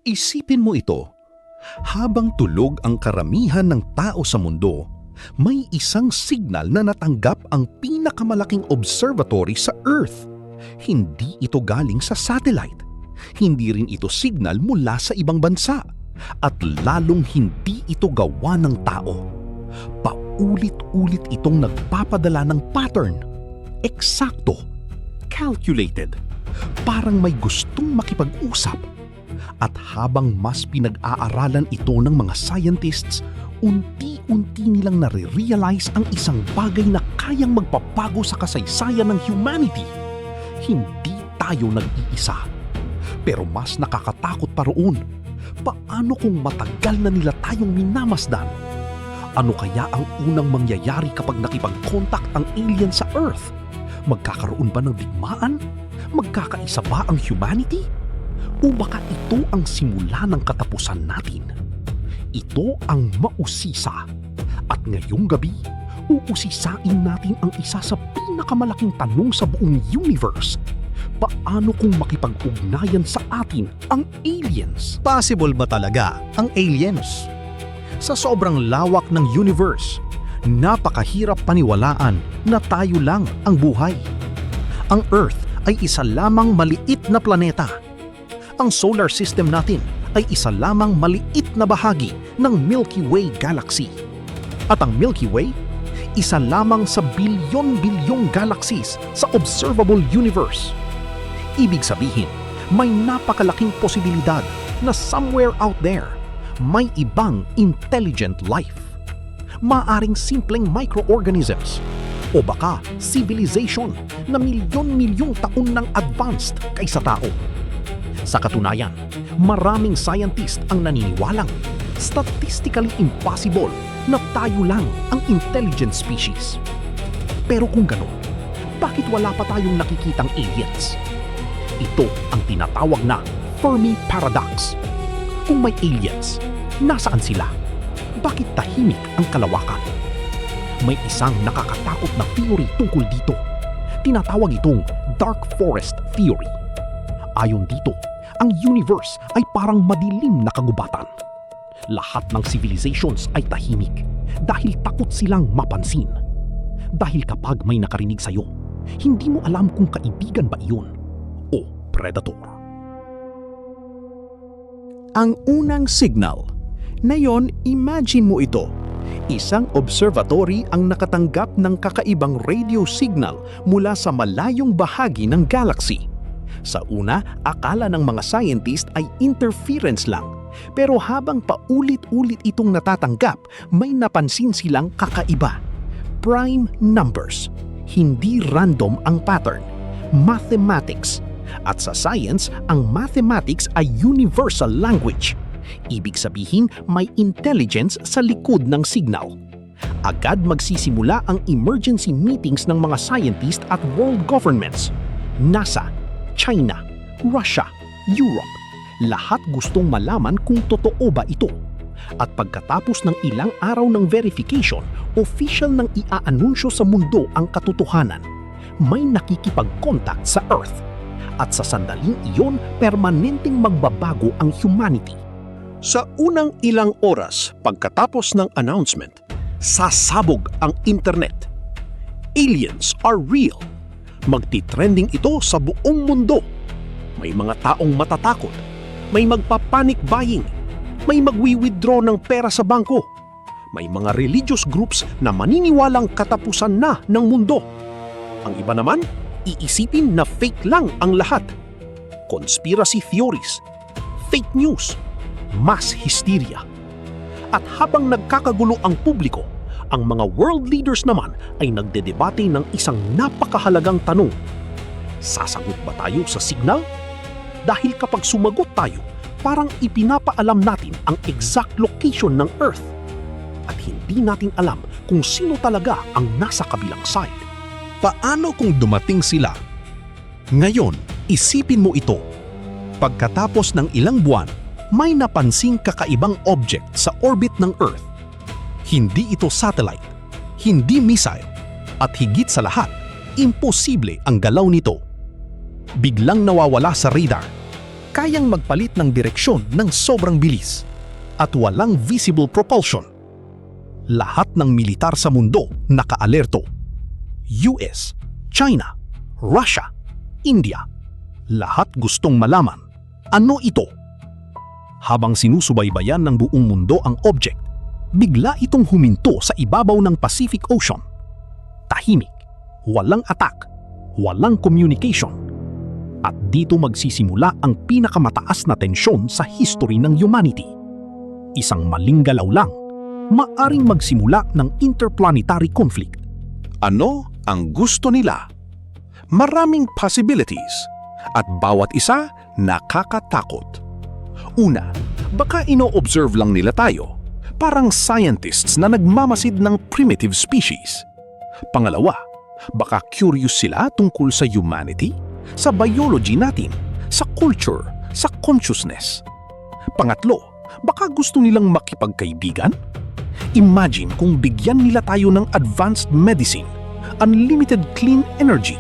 Isipin mo ito, habang tulog ang karamihan ng tao sa mundo, may isang signal na natanggap ang pinakamalaking observatory sa Earth. Hindi ito galing sa satellite. Hindi rin ito signal mula sa ibang bansa. At lalong hindi ito gawa ng tao. Paulit-ulit itong nagpapadala ng pattern. Eksakto. Calculated. Parang may gustong makipag-usap. At habang mas pinag-aaralan ito ng mga scientists, unti-unti nilang nare-realize ang isang bagay na kayang magpapago sa kasaysayan ng humanity. Hindi tayo nag-iisa. Pero mas nakakatakot pa roon. Paano kung matagal na nila tayong minamasdan? Ano kaya ang unang mangyayari kapag nakipag-contact ang alien sa Earth? Magkakaroon ba ng digmaan? Magkakaisa ba ang humanity? O baka ito ang simula ng katapusan natin? Ito ang mausisa. At ngayong gabi, uusisain natin ang isa sa pinakamalaking tanong sa buong universe. Paano kung makipag-ugnayan sa atin ang aliens? Possible ba talaga ang aliens? Sa sobrang lawak ng universe, napakahirap paniwalaan na tayo lang ang buhay. Ang Earth ay isa lamang maliit na planeta. Ang solar system natin ay isa lamang maliit na bahagi ng Milky Way Galaxy. At ang Milky Way, isa lamang sa bilyon-bilyong galaxies sa observable universe. Ibig sabihin, may napakalaking posibilidad na somewhere out there, may ibang intelligent life. Maaring simpleng microorganisms o baka civilization na milyon-milyong taon nang advanced kaysa tao. Sa katunayan, maraming scientist ang naniniwalang statistically impossible na tayo lang ang intelligent species. Pero kung gano'n, bakit wala pa tayong nakikitang aliens? Ito ang tinatawag na Fermi Paradox. Kung may aliens, nasaan sila? Bakit tahimik ang kalawakan? May isang nakakatakot na theory tungkol dito. Tinatawag itong Dark Forest Theory. Ayon dito, ang universe ay parang madilim na kagubatan. Lahat ng civilizations ay tahimik dahil takot silang mapansin. Dahil kapag may nakarinig sa'yo, hindi mo alam kung kaibigan ba iyon o predator. Ang unang signal. Ngayon, imagine mo ito. Isang observatory ang nakatanggap ng kakaibang radio signal mula sa malayong bahagi ng galaxy. Sa una, akala ng mga scientist ay interference lang. Pero habang paulit-ulit itong natatanggap, may napansin silang kakaiba. Prime numbers. Hindi random ang pattern. Mathematics. At sa science, ang mathematics ay universal language. Ibig sabihin, may intelligence sa likod ng signal. Agad magsisimula ang emergency meetings ng mga scientist at world governments. NASA, China, Russia, Europe. Lahat gustong malaman kung totoo ba ito. At pagkatapos ng ilang araw ng verification, official nang iaanunsyo sa mundo ang katotohanan. May nakikipag-contact sa Earth. At sa sandaling iyon, permanenteng magbabago ang humanity. Sa unang ilang oras pagkatapos ng announcement, sasabog ang internet. Aliens are real. Magti-trending ito sa buong mundo. May mga taong matatakot. May magpa-panic buying. May magwi-withdraw ng pera sa bangko. May mga religious groups na maniniwalang katapusan na ng mundo. Ang iba naman, iisipin na fake lang ang lahat. Conspiracy theories, fake news, mass hysteria. At habang nagkakagulo ang publiko, ang mga world leaders naman ay nagdedebate ng isang napakahalagang tanong. Sasagot ba tayo sa signal? Dahil kapag sumagot tayo, parang ipinapaalam natin ang exact location ng Earth. At hindi natin alam kung sino talaga ang nasa kabilang side. Paano kung dumating sila? Ngayon, isipin mo ito. Pagkatapos ng ilang buwan, may napansing kakaibang object sa orbit ng Earth. Hindi ito satellite, hindi missile, at higit sa lahat, imposible ang galaw nito. Biglang nawawala sa radar. kayang magpalit ng direksyon ng sobrang bilis at walang visible propulsion. Lahat ng militar sa mundo nakaalerto. US, China, Russia, India. Lahat gustong malaman, ano ito? Habang sinusubaybayan ng buong mundo ang object, bigla itong huminto sa ibabaw ng Pacific Ocean. Tahimik, walang attack, walang communication. At dito magsisimula ang pinakamataas na tensyon sa history ng humanity. Isang maling galaw lang, maaring magsimula ng interplanetary conflict. Ano ang gusto nila? Maraming possibilities at bawat isa nakakatakot. Una, baka ino-observe lang nila tayo, parang scientists na nagmamasid ng primitive species. Pangalawa, baka curious sila tungkol sa humanity, sa biology natin, sa culture, sa consciousness. Pangatlo, baka gusto nilang makipagkaibigan? Imagine kung bigyan nila tayo ng advanced medicine, unlimited clean energy,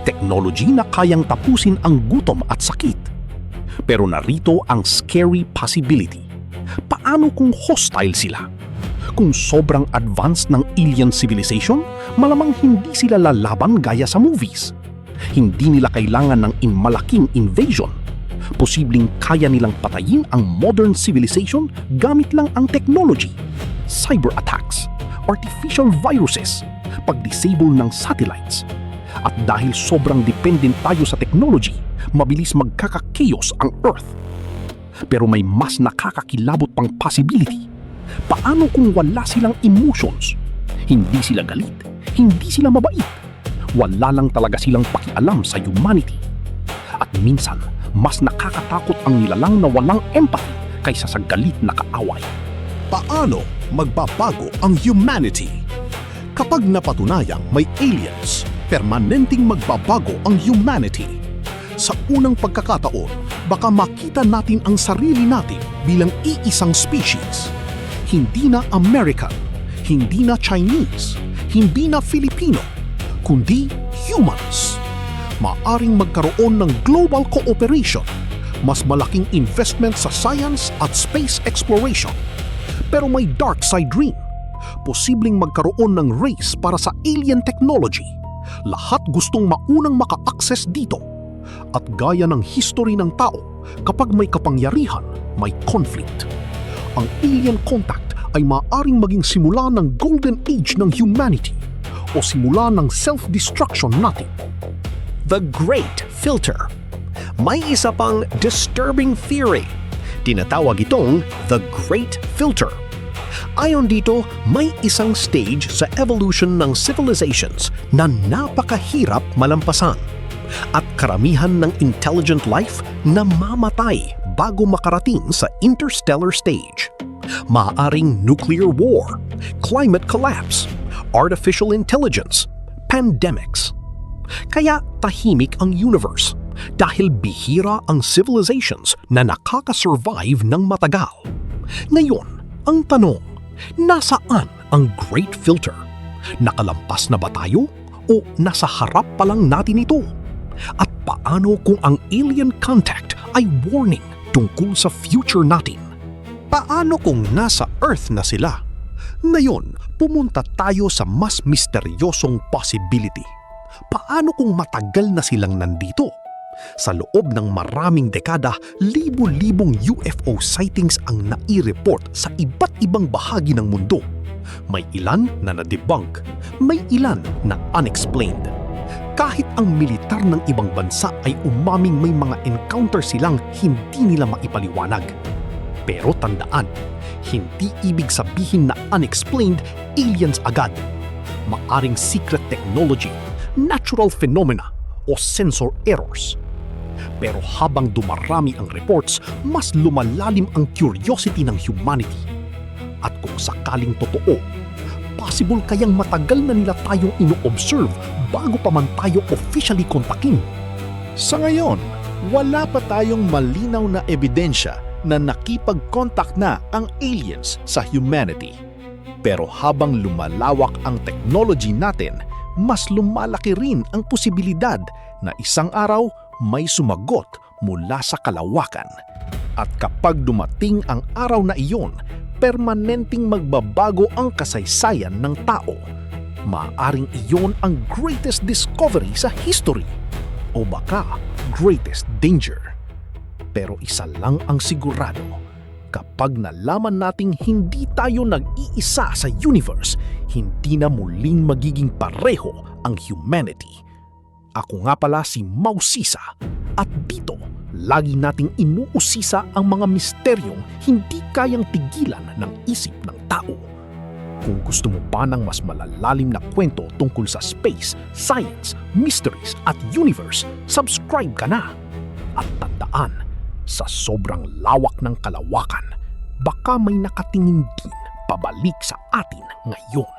technology na kayang tapusin ang gutom at sakit. Pero narito ang scary possibility. Paano kung hostile sila? Kung sobrang advanced ng alien civilization, malamang hindi sila lalaban gaya sa movies. Hindi nila kailangan ng malaking invasion. Posibleng kaya nilang patayin ang modern civilization gamit lang ang technology, cyber attacks, artificial viruses, pag-disable ng satellites. At dahil sobrang dependent tayo sa technology, mabilis magkaka-chaos ang Earth. Pero may mas nakakakilabot pang possibility. Paano kung wala silang emotions? Hindi sila galit, hindi sila mabait. Wala lang talaga silang pakialam sa humanity. At minsan, mas nakakatakot ang nilalang na walang empathy kaysa sa galit na kaaway. Paano magbabago ang humanity? Kapag napatunayang may aliens, permanenteng magbabago ang humanity. Sa unang pagkakataon, baka makita natin ang sarili natin bilang iisang species. Hindi na American, hindi na Chinese, hindi na Filipino, kundi humans. Maaring magkaroon ng global cooperation, mas malaking investment sa science at space exploration. Pero may dark side rin. Posibleng magkaroon ng race para sa alien technology. Lahat gustong maunang maka-access dito. At gaya ng history ng tao, kapag may kapangyarihan, may conflict. Ang alien contact ay maaaring maging simula ng golden age ng humanity o simula ng self-destruction natin. The Great Filter. May isa pang disturbing theory. Tinatawag itong The Great Filter. Ayon dito, may isang stage sa evolution ng civilizations na napakahirap malampasan. At karamihan ng intelligent life namamatay bago makarating sa interstellar stage. Maaring nuclear war, climate collapse, artificial intelligence, pandemics. Kaya tahimik ang universe dahil bihira ang civilizations na nakakasurvive ng matagal. Ngayon, ang tanong, nasaan ang Great Filter? Nakalampas na ba tayo o nasa harap pa lang natin ito? At paano kung ang alien contact ay warning tungkol sa future natin? Paano kung nasa Earth na sila? Ngayon, pumunta tayo sa mas misteryosong possibility. Paano kung matagal na silang nandito? Sa loob ng maraming dekada, libo-libong UFO sightings ang nai-report sa iba't ibang bahagi ng mundo. May ilan na na-debunk, may ilan na unexplained. Kahit ang militar ng ibang bansa ay umaming may mga encounter silang hindi nila maipaliwanag. Pero tandaan, hindi ibig sabihin na unexplained aliens agad. Maaring secret technology, natural phenomena, o sensor errors. Pero habang dumarami ang reports, mas lumalalim ang curiosity ng humanity. At kung sakaling totoo, possible kayang matagal na nila tayong ino-observe bago pa man tayo officially kontakin. Sa ngayon, wala pa tayong malinaw na ebidensya na nakipag-contact na ang aliens sa humanity. Pero habang lumalawak ang technology natin, mas lumalaki rin ang posibilidad na isang araw may sumagot mula sa kalawakan. At kapag dumating ang araw na iyon, permanenteng magbabago ang kasaysayan ng tao. Maaring iyon ang greatest discovery sa history o baka greatest danger. Pero isa lang ang sigurado, kapag nalaman nating hindi tayo nag-iisa sa universe, hindi na muling magiging pareho ang humanity. Ako nga pala si Mausisa at dito lagi nating inuusisa ang mga misteryong hindi kayang tigilan ng isip ng tao. Kung gusto mo pa ng mas malalalim na kwento tungkol sa space, science, mysteries at universe, subscribe ka na. At tandaan, sa sobrang lawak ng kalawakan, baka may nakatingin din pabalik sa atin ngayon.